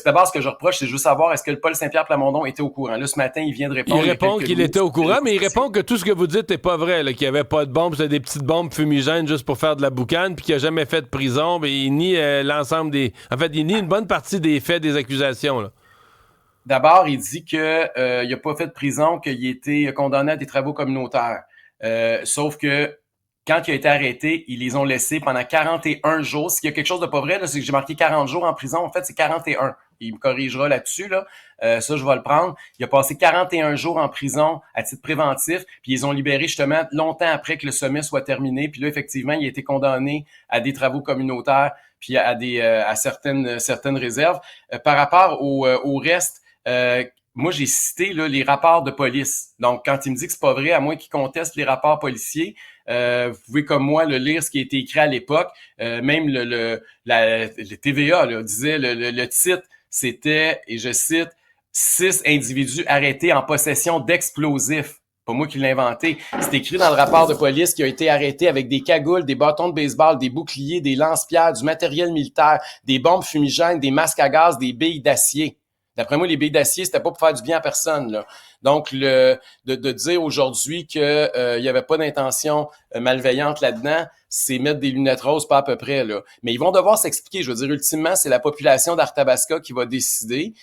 d'abord, ce que je reproche, c'est juste savoir est-ce que le Paul Saint-Pierre Plamondon était au courant. Là, ce matin, il vient de répondre. Il répond qu'il était au courant, mais il répond que tout ce que vous dites n'est pas vrai, là, qu'il n'y avait pas de bombes, c'était des petites bombes fumigènes juste pour faire de la boucane, puis qu'il n'a jamais fait de prison, mais il nie l'ensemble des... En fait, il nie une bonne partie des faits des accusations, là. D'abord, il dit que il a pas fait de prison, qu'il a été condamné à des travaux communautaires. Sauf que quand il a été arrêté, ils les ont laissés pendant 41 jours. S'il y a quelque chose de pas vrai, là, c'est que j'ai marqué 40 jours en prison. En fait, c'est 41. Il me corrigera là-dessus, là. Ça, je vais le prendre. Il a passé 41 jours en prison à titre préventif, puis ils ont libéré justement longtemps après que le sommet soit terminé. Puis là, effectivement, il a été condamné à des travaux communautaires, puis à certaines réserves. Par rapport au reste, moi, j'ai cité là, les rapports de police. Donc, quand il me dit que c'est pas vrai, à moins qu'il conteste les rapports policiers, vous pouvez comme moi le lire ce qui a été écrit à l'époque. Même le TVA là, disait le titre, c'était, et je cite, 6 individus arrêtés en possession d'explosifs. Pas moi qui l'ai inventé. C'est écrit dans le rapport de police qui a été arrêté avec des cagoules, des bâtons de baseball, des boucliers, des lance-pierres, du matériel militaire, des bombes fumigènes, des masques à gaz, des billes d'acier. D'après moi, les billes d'acier, c'était pas pour faire du bien à personne, là. Donc, de dire aujourd'hui que il y avait pas d'intention malveillante là-dedans, c'est mettre des lunettes roses, pas à peu près, là. Mais ils vont devoir s'expliquer. Je veux dire, ultimement, c'est la population d'Arthabasca qui va décider.